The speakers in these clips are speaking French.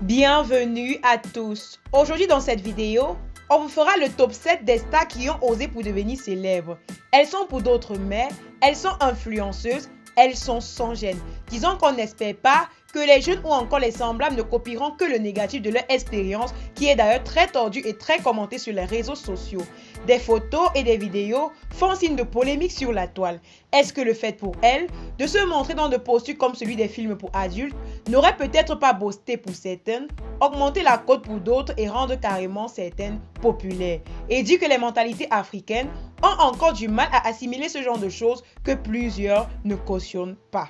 Bienvenue à tous. Aujourd'hui dans cette vidéo, on vous fera le top 7 des stars qui ont osé pour devenir célèbres. Elles sont pour d'autres mères, elles sont influenceuses, elles sont sans gêne. Disons qu'on n'espère pas que les jeunes ou encore les semblables ne copieront que le négatif de leur expérience, qui est d'ailleurs très tordue et très commentée sur les réseaux sociaux. Des photos et des vidéos font signe de polémique sur la toile. Est-ce que le fait pour elles de se montrer dans de postures comme celui des films pour adultes n'aurait peut-être pas boosté pour certaines, augmenter la cote pour d'autres et rendre carrément certaines populaires? Et dit que les mentalités africaines ont encore du mal à assimiler ce genre de choses que plusieurs ne cautionnent pas.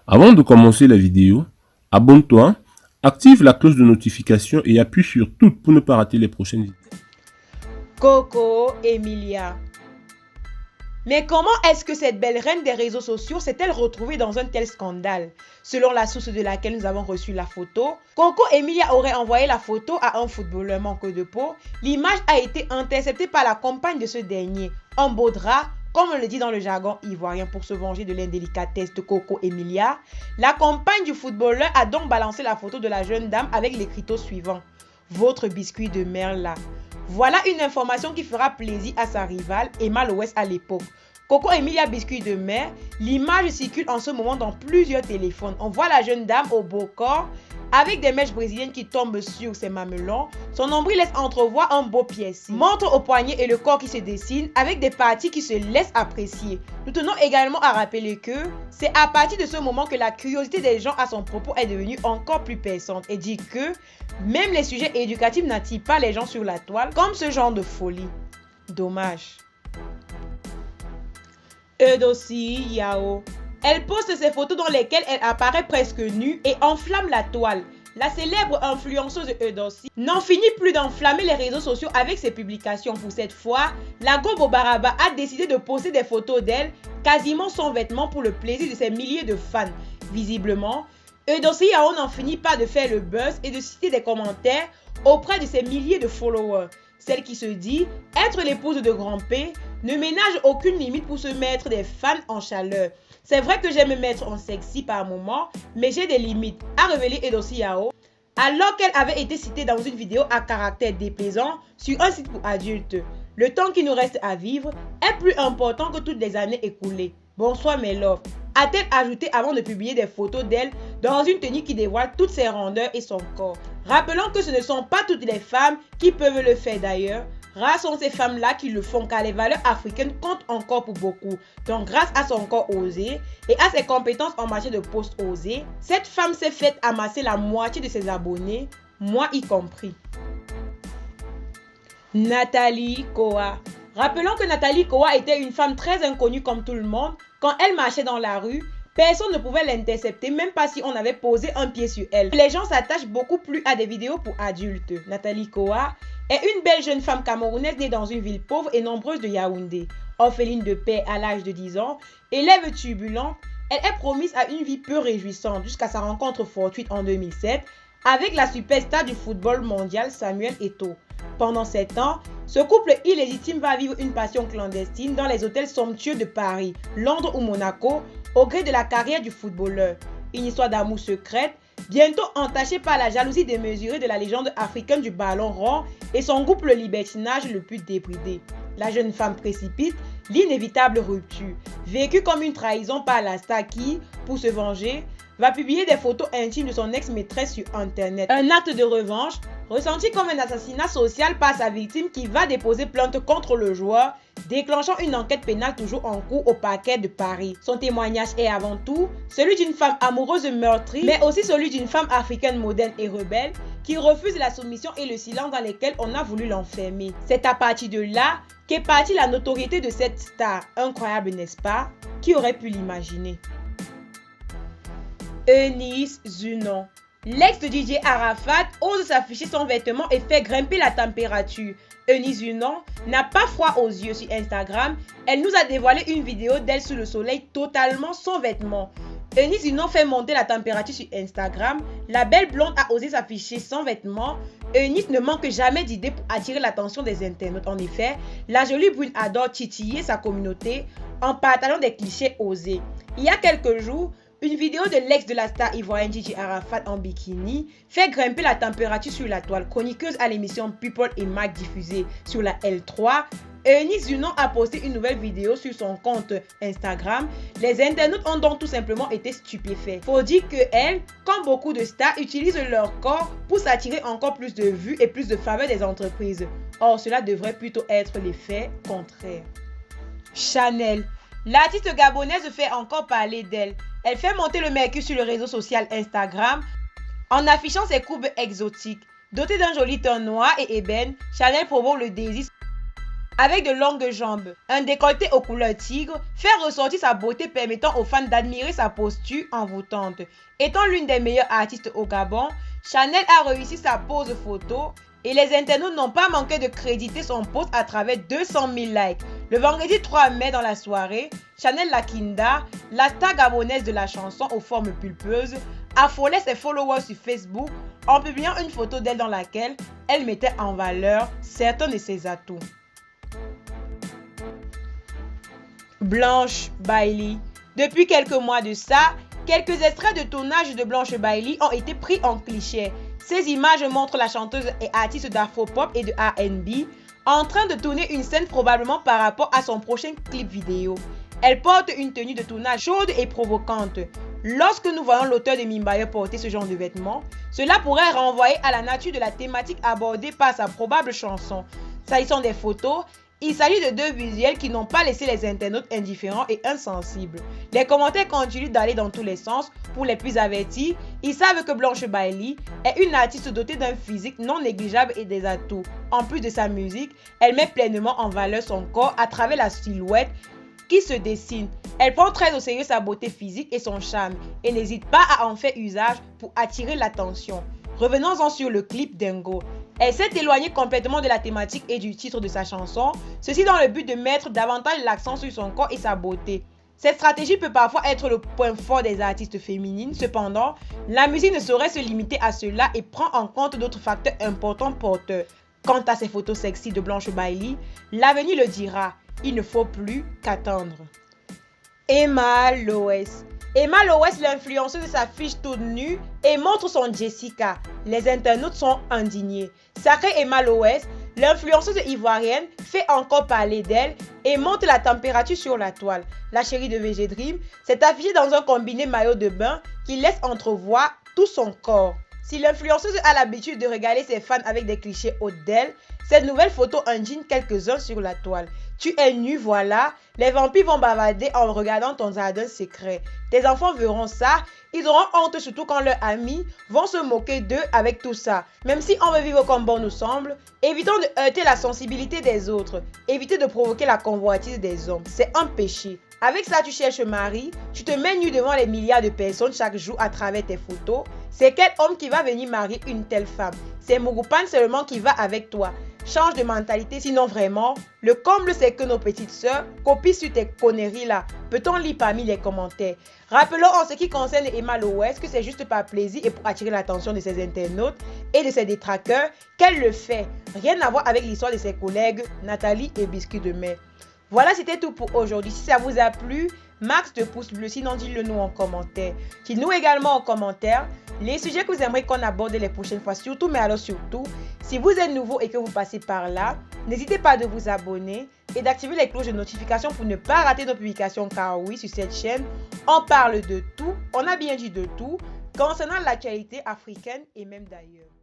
Avant de commencer la vidéo, abonne-toi, active la cloche de notification et appuie sur toutes pour ne pas rater les prochaines vidéos. Coco Emilia. Mais comment est-ce que cette belle reine des réseaux sociaux s'est-elle retrouvée dans un tel scandale? Selon la source de laquelle nous avons reçu la photo, Coco Emilia aurait envoyé la photo à un footballeur manque de peau. L'image a été interceptée par la compagne de ce dernier, un beau drap, comme on le dit dans le jargon ivoirien, pour se venger de l'indélicatesse de Coco Emilia. La compagne du footballeur a donc balancé la photo de la jeune dame avec l'écriteau suivant: votre biscuit de Merla. Voilà une information qui fera plaisir à sa rivale, Emma Loès à l'époque. Coco Emilia biscuit de mer, l'image circule en ce moment dans plusieurs téléphones. On voit la jeune dame au beau corps, avec des mèches brésiliennes qui tombent sur ses mamelons. Son nombril laisse entrevoir un beau piercing. Montre au poignet et le corps qui se dessinent, avec des parties qui se laissent apprécier. Nous tenons également à rappeler que c'est à partir de ce moment que la curiosité des gens à son propos est devenue encore plus perçante, et dit que même les sujets éducatifs n'attirent pas les gens sur la toile, comme ce genre de folie. Dommage. Eudocie Yao. Elle poste ses photos dans lesquelles elle apparaît presque nue et enflamme la toile. La célèbre influenceuse Eudocie n'en finit plus d'enflammer les réseaux sociaux avec ses publications. Pour cette fois, la Gobo Baraba a décidé de poster des photos d'elle quasiment sans vêtements pour le plaisir de ses milliers de fans. Visiblement, Eudocie Yao n'en finit pas de faire le buzz et de citer des commentaires auprès de ses milliers de followers. Celle qui se dit être l'épouse de Grand P ne ménage aucune limite pour se mettre des fans en chaleur. C'est vrai que j'aime me mettre en sexy par moment, mais j'ai des limites, a révélé Eudocie Yao, alors qu'elle avait été citée dans une vidéo à caractère déplaisant sur un site pour adultes. Le temps qui nous reste à vivre est plus important que toutes les années écoulées. Bonsoir mes loves, a-t-elle ajouté avant de publier des photos d'elle dans une tenue qui dévoile toutes ses rondeurs et son corps. Rappelons que ce ne sont pas toutes les femmes qui peuvent le faire d'ailleurs. Rares sont ces femmes-là qui le font, car les valeurs africaines comptent encore pour beaucoup. Donc grâce à son corps osé et à ses compétences en matière de posts osés, cette femme s'est faite amasser la moitié de ses abonnés, moi y compris. Nathalie Koa. Rappelons que Nathalie Koa était une femme très inconnue comme tout le monde. Quand elle marchait dans la rue, personne ne pouvait l'intercepter, même pas si on avait posé un pied sur elle. Les gens s'attachent beaucoup plus à des vidéos pour adultes. Nathalie Koa est une belle jeune femme camerounaise née dans une ville pauvre et nombreuse de Yaoundé. Orpheline de père à l'âge de 10 ans, élève turbulente, elle est promise à une vie peu réjouissante jusqu'à sa rencontre fortuite en 2007 avec la superstar du football mondial Samuel Eto'o. Pendant 7 ans, ce couple illégitime va vivre une passion clandestine dans les hôtels somptueux de Paris, Londres ou Monaco, au gré de la carrière du footballeur. Une histoire d'amour secrète, bientôt entachée par la jalousie démesurée de la légende africaine du ballon rond et son groupe le libertinage le plus débridé. La jeune femme précipite l'inévitable rupture, vécue comme une trahison par la star qui, pour se venger, va publier des photos intimes de son ex-maîtresse sur internet. Un acte de revanche ressenti comme un assassinat social par sa victime qui va déposer plainte contre le joueur, déclenchant une enquête pénale toujours en cours au parquet de Paris. Son témoignage est avant tout celui d'une femme amoureuse meurtrie, mais aussi celui d'une femme africaine moderne et rebelle qui refuse la soumission et le silence dans lesquels on a voulu l'enfermer. C'est à partir de là qu'est partie la notoriété de cette star. Incroyable, n'est-ce pas? Qui aurait pu l'imaginer? Eunice Zunon. L'ex de DJ Arafat ose s'afficher sans vêtements et fait grimper la température. Eunice Zunon n'a pas froid aux yeux sur Instagram. Elle nous a dévoilé une vidéo d'elle sous le soleil totalement sans vêtements. Eunice Dunant fait monter la température sur Instagram. La belle blonde a osé s'afficher sans vêtements. Eunice ne manque jamais d'idées pour attirer l'attention des internautes. En effet, la jolie brune adore titiller sa communauté en partageant des clichés osés. Il y a quelques jours, une vidéo de l'ex de la star ivoirienne Gigi Arafat en bikini fait grimper la température sur la toile. Chroniqueuse à l'émission People et Mag diffusée sur la L3, Eunice Dunant a posté une nouvelle vidéo sur son compte Instagram. Les internautes ont donc tout simplement été stupéfaits. Faut dire que elle, comme beaucoup de stars, utilisent leur corps pour s'attirer encore plus de vues et plus de faveur des entreprises. Or, cela devrait plutôt être l'effet contraire. Chanel. L'artiste gabonaise fait encore parler d'elle. Elle fait monter le mercure sur le réseau social Instagram en affichant ses courbes exotiques. Dotée d'un joli teint noir et ébène, Chanel provoque le désir avec de longues jambes. Un décolleté aux couleurs tigre fait ressortir sa beauté permettant aux fans d'admirer sa posture envoûtante. Étant l'une des meilleures artistes au Gabon, Chanel a réussi sa pose photo et les internautes n'ont pas manqué de créditer son post à travers 200 000 likes. Le vendredi 3 mai dans la soirée, Chanel Lakinda, la star gabonaise de la chanson aux formes pulpeuses, affolait ses followers sur Facebook en publiant une photo d'elle dans laquelle elle mettait en valeur certains de ses atouts. Blanche Bailey. Depuis quelques mois de ça, quelques extraits de tournage de Blanche Bailey ont été pris en cliché. Ces images montrent la chanteuse et artiste d'afro-pop et de R&B en train de tourner une scène probablement par rapport à son prochain clip vidéo. Elle porte une tenue de tournage chaude et provocante. Lorsque nous voyons l'auteur de Mimbayo porter ce genre de vêtements, cela pourrait renvoyer à la nature de la thématique abordée par sa probable chanson. S'agissant des photos, il s'agit de deux visuels qui n'ont pas laissé les internautes indifférents et insensibles. Les commentaires continuent d'aller dans tous les sens. Pour les plus avertis, ils savent que Blanche Bailey est une artiste dotée d'un physique non négligeable et des atouts. En plus de sa musique, elle met pleinement en valeur son corps à travers la silhouette qui se dessine. Elle prend très au sérieux sa beauté physique et son charme et n'hésite pas à en faire usage pour attirer l'attention. Revenons-en sur le clip Dingo. Elle s'est éloignée complètement de la thématique et du titre de sa chanson, ceci dans le but de mettre davantage l'accent sur son corps et sa beauté. Cette stratégie peut parfois être le point fort des artistes féminines, cependant, la musique ne saurait se limiter à cela et prend en compte d'autres facteurs importants porteurs. Quant à ces photos sexy de Blanche Bailey, l'avenir le dira, il ne faut plus qu'attendre. Emma Loès. Emma Loès, l'influenceuse, s'affiche toute nue et montre son Jessica. Les internautes sont indignés. Sacrée Emma Loès, l'influenceuse ivoirienne, fait encore parler d'elle et monte la température sur la toile. La chérie de VG Dream s'est affichée dans un combiné maillot de bain qui laisse entrevoir tout son corps. Si l'influenceuse a l'habitude de régaler ses fans avec des clichés hautes d'elle, cette nouvelle photo indigne quelques-uns sur la toile. Tu es nu, voilà. Les vampires vont bavarder en regardant ton jardin secret. Tes enfants verront ça. Ils auront honte surtout quand leurs amis vont se moquer d'eux avec tout ça. Même si on veut vivre comme bon nous semble, évitons de heurter la sensibilité des autres. Évitez de provoquer la convoitise des hommes. C'est un péché. Avec ça, tu cherches mari, tu te mets nu devant les milliards de personnes chaque jour à travers tes photos. C'est quel homme qui va venir marier une telle femme? C'est Mugupan seulement qui va avec toi. Change de mentalité, sinon vraiment, le comble c'est que nos petites sœurs copient sur tes conneries là. Peut-on lire parmi les commentaires? Rappelons en ce qui concerne Emma Loès que c'est juste par plaisir et pour attirer l'attention de ses internautes et de ses détracteurs qu'elle le fait. Rien à voir avec l'histoire de ses collègues Nathalie et Biscuit de Mai. Voilà, c'était tout pour aujourd'hui. Si ça vous a plu, max de pouces bleus, sinon dites-le nous en commentaire. Dites-nous également en commentaire les sujets que vous aimeriez qu'on aborde les prochaines fois. Surtout, mais alors surtout, si vous êtes nouveau et que vous passez par là, n'hésitez pas de vous abonner et d'activer les cloches de notification pour ne pas rater nos publications. Car oui, sur cette chaîne, on parle de tout, on a bien dit de tout, concernant l'actualité africaine et même d'ailleurs.